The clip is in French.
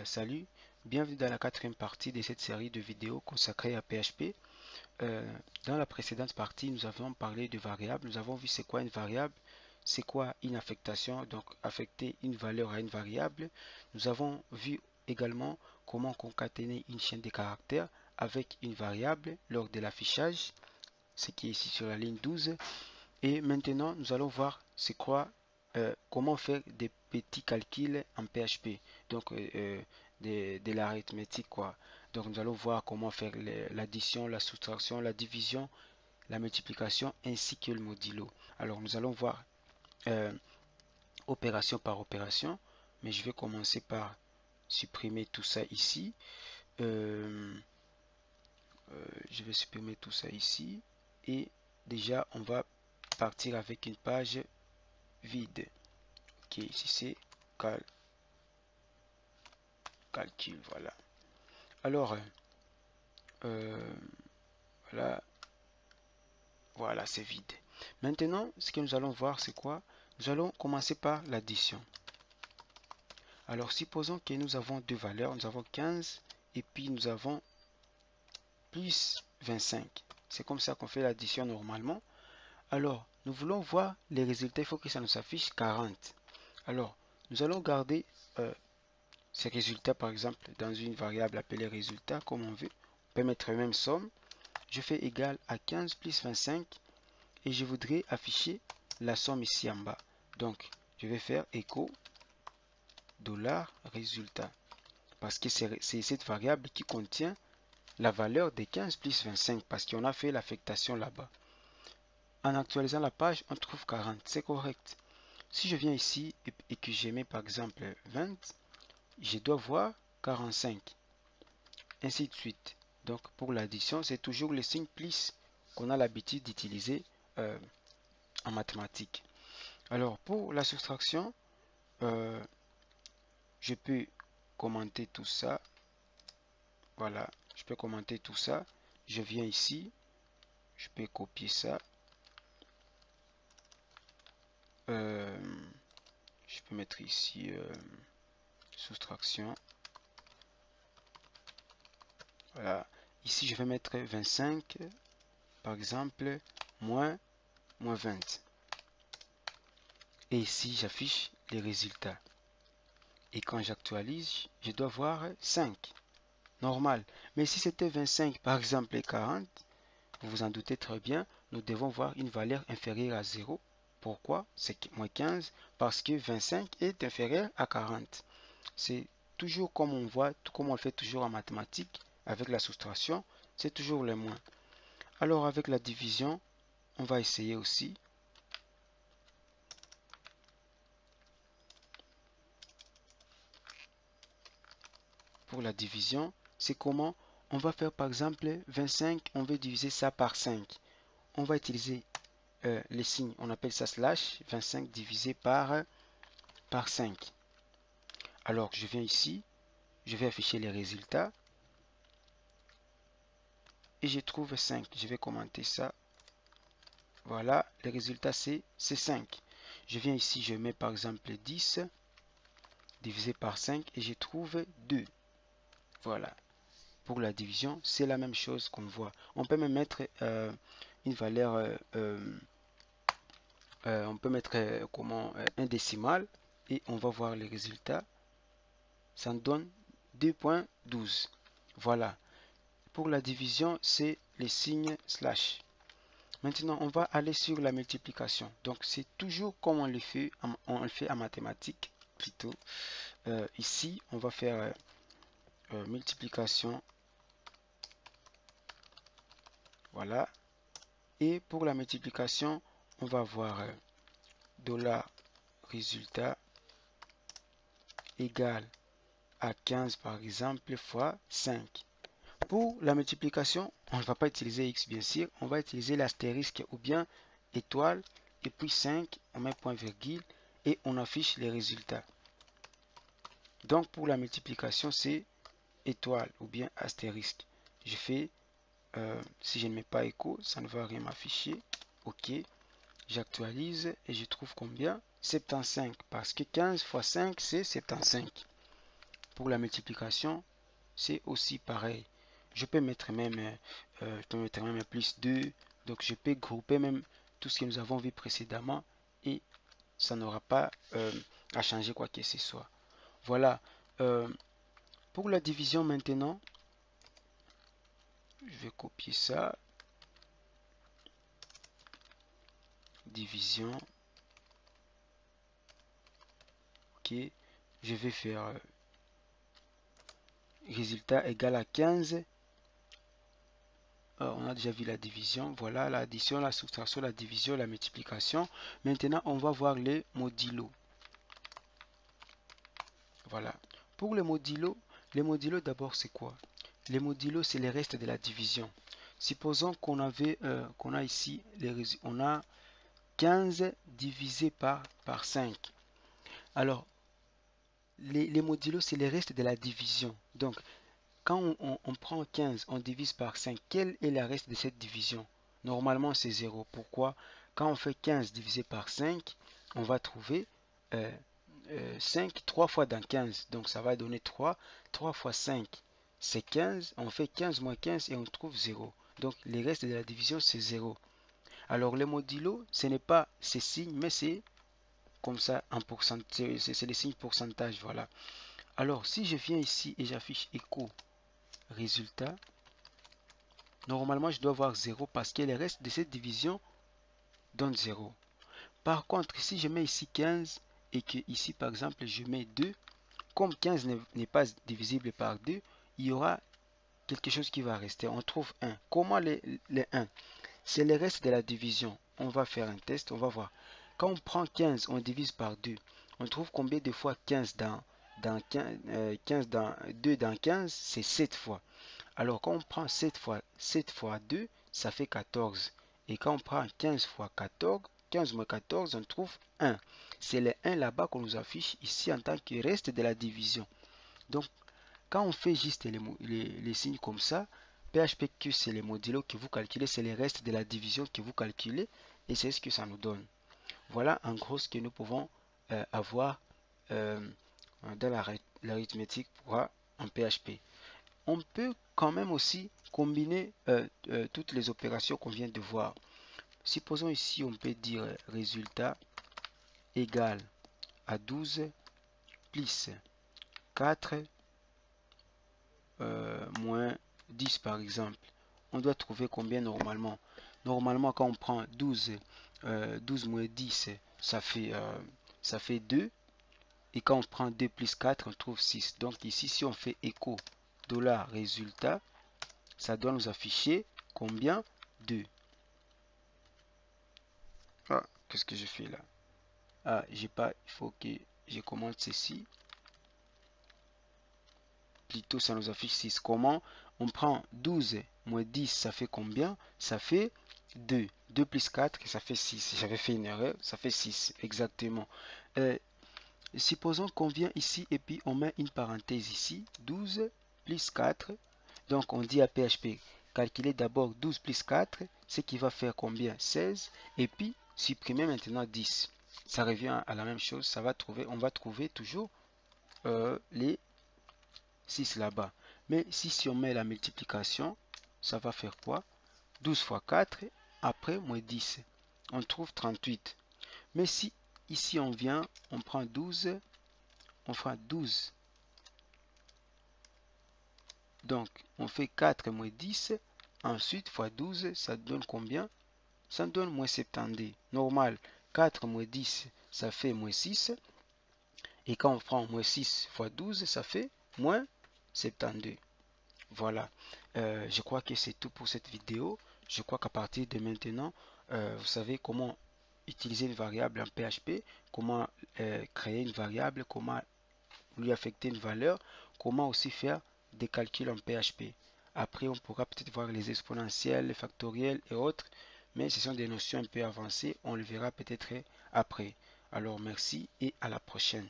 Salut, bienvenue dans la quatrième partie de cette série de vidéos consacrée à PHP. Dans la précédente partie, nous avons parlé de variables. Nous avons vu c'est quoi une variable, c'est quoi une affectation, donc affecter une valeur à une variable. Nous avons vu également comment concaténer une chaîne de caractères avec une variable lors de l'affichage, ce qui est ici sur la ligne 12. Et maintenant, nous allons voir c'est quoi, comment faire des petits calculs en PHP, donc de l'arithmétique quoi. Donc nous allons voir comment faire l'addition, la soustraction, la division, la multiplication ainsi que le modulo. Alors nous allons voir euh, opération par opération, mais je vais commencer par supprimer tout ça ici. Euh, je vais supprimer tout ça ici et déjà on va partir avec une page vide. Ok, ici c'est calcul, voilà. Alors, euh, voilà, voilà, c'est vide. Maintenant, ce que nous allons voir, c'est quoi? Nous allons commencer par l'addition. Alors, supposons que nous avons deux valeurs. Nous avons 15 et puis nous avons plus 25. C'est comme ça qu'on fait l'addition normalement. Alors, nous voulons voir les résultats. Il faut que ça nous affiche 40. Alors, nous allons garder ces résultats, par exemple, dans une variable appelée résultat, comme on veut. On peut mettre même somme. Je fais égal à 15 plus 25 et je voudrais afficher la somme ici en bas. Donc, je vais faire écho $résultat parce que c'est cette variable qui contient la valeur de 15 plus 25 parce qu'on a fait l'affectation là-bas. En actualisant la page, on trouve 40, c'est correct. Si je viens ici et que je mets par exemple 20, je dois voir 45, ainsi de suite. Donc pour l'addition, c'est toujours le signe plus qu'on a l'habitude d'utiliser en mathématiques. Alors pour la soustraction, je peux commenter tout ça. Voilà, je peux commenter tout ça. Je viens ici, je peux copier ça. Je peux mettre ici soustraction. Voilà, ici je vais mettre 25, par exemple, moins 20. Et ici j'affiche les résultats. Et quand j'actualise, je dois voir 5. Normal. Mais si c'était 25, par exemple, et 40, vous vous en doutez très bien, nous devons voir une valeur inférieure à 0. Pourquoi? C'est moins 15, parce que 25 est inférieur à 40. C'est toujours comme on voit, comme on le fait toujours en mathématiques, avec la soustraction, c'est toujours le moins. Alors avec la division, on va essayer aussi. Pour la division, c'est comment? On va faire par exemple 25, on veut diviser ça par 5. On va utiliser les signes, on appelle ça slash, 25 divisé par 5. Alors je viens ici, je vais afficher les résultats et je trouve 5. Je vais commenter ça. Voilà, le résultat c'est 5. Je viens ici, je mets par exemple 10 divisé par 5 et je trouve 2. Voilà. Pour la division, c'est la même chose qu'on voit. On peut même mettre une valeur, on peut mettre un décimal et on va voir les résultats. Ça nous donne 2.12. Voilà. Pour la division, c'est le signe slash. Maintenant, on va aller sur la multiplication. Donc, c'est toujours comme on le fait en mathématiques plutôt. Ici, on va faire multiplication. Voilà. Et pour la multiplication, on va voir $résultat égal à 15 par exemple fois 5. Pour la multiplication, on ne va pas utiliser x bien sûr, on va utiliser l'astérisque ou bien étoile et puis 5, on met point virgule et on affiche les résultats. Donc pour la multiplication, c'est étoile ou bien astérisque. Je fais, si je ne mets pas écho, ça ne va rien m'afficher. OK, j'actualise et je trouve combien? 75 parce que 15 fois 5 c'est 75. Pour la multiplication, c'est aussi pareil. Je peux mettre même, plus 2. Donc je peux grouper même tout ce que nous avons vu précédemment et ça n'aura pas à changer quoi que ce soit. Voilà. Pour la division maintenant, je vais copier ça. Division. Ok. Je vais faire résultat égal à 15. On a déjà vu la division. Voilà l'addition, la soustraction, la division, la multiplication. Maintenant, on va voir les modulos. Voilà. Pour les modulos d'abord c'est quoi? Les modulos c'est les restes de la division. Supposons qu'on a ici on a 15 divisé par 5. Alors les modulos c'est les restes de la division. Donc quand on prend 15, on divise par 5, quel est le reste de cette division? Normalement c'est 0. Pourquoi? Quand on fait 15 divisé par 5, on va trouver 5 3 fois dans 15. Donc ça va donner 3. 3 fois 5, c'est 15. On fait 15 moins 15 et on trouve 0. Donc les restes de la division, c'est 0. Alors les modulos, ce n'est pas ces signes, mais c'est comme ça en pourcentage. C'est les signes pourcentage. Voilà. Alors si je viens ici et j'affiche écho résultat, normalement je dois avoir 0 parce que les restes de cette division donnent 0. Par contre, si je mets ici 15 et que ici par exemple je mets 2, comme 15 n'est pas divisible par 2, il y aura quelque chose qui va rester. On trouve 1. Comment les 1? C'est le reste de la division. On va faire un test, on va voir. Quand on prend 15, on divise par 2. On trouve combien de fois 15 dans 15 dans 2 dans 15, c'est 7 fois. Alors quand on prend 7 fois 2, ça fait 14. Et quand on prend 15 fois 14, 15 moins 14, on trouve 1. C'est le 1 là-bas qu'on nous affiche ici en tant que reste de la division. Donc, quand on fait juste les signes comme ça, PHPQ c'est les modulos que vous calculez, c'est les restes de la division que vous calculez et c'est ce que ça nous donne. Voilà en gros ce que nous pouvons avoir dans l'arithmétique en PHP. On peut quand même aussi combiner toutes les opérations qu'on vient de voir. Supposons ici on peut dire résultat égal à 12 plus 4 moins 10 par exemple. On doit trouver combien normalement? Normalement quand on prend 12 moins 10 ça fait 2 et quand on prend 2 plus 4 on trouve 6. Donc ici si on fait écho $résultat, ça doit nous afficher combien? 2. Ah, qu'est-ce que je fais là? Ah, j'ai pas, il faut que je commente ceci. Plutôt ça nous affiche 6. Comment? On prend 12 moins 10, ça fait combien? Ça fait 2. 2 plus 4, ça fait 6. J'avais fait une erreur, ça fait 6, exactement. Supposons qu'on vient ici et puis on met une parenthèse ici, 12 plus 4. Donc on dit à PHP, calculer d'abord 12 plus 4, ce qui va faire combien? 16. Et puis supprimer maintenant 10. Ça revient à la même chose, on va trouver toujours les 6 là-bas. Mais si on met la multiplication, ça va faire quoi? 12 fois 4, après moins 10. On trouve 38. Mais si ici on vient, on prend 12, on fera 12. Donc on fait 4 moins 10, ensuite fois 12, ça donne combien? Ça donne moins 72. Normal, 4 moins 10, ça fait moins 6. Et quand on prend moins 6 fois 12, ça fait moins 72. Voilà, je crois que c'est tout pour cette vidéo. Je crois qu'à partir de maintenant, vous savez comment utiliser une variable en PHP, comment créer une variable, comment lui affecter une valeur, comment aussi faire des calculs en PHP. Après, on pourra peut-être voir les exponentielles, les factoriels et autres, mais ce sont des notions un peu avancées. On le verra peut-être après. Alors, merci et à la prochaine.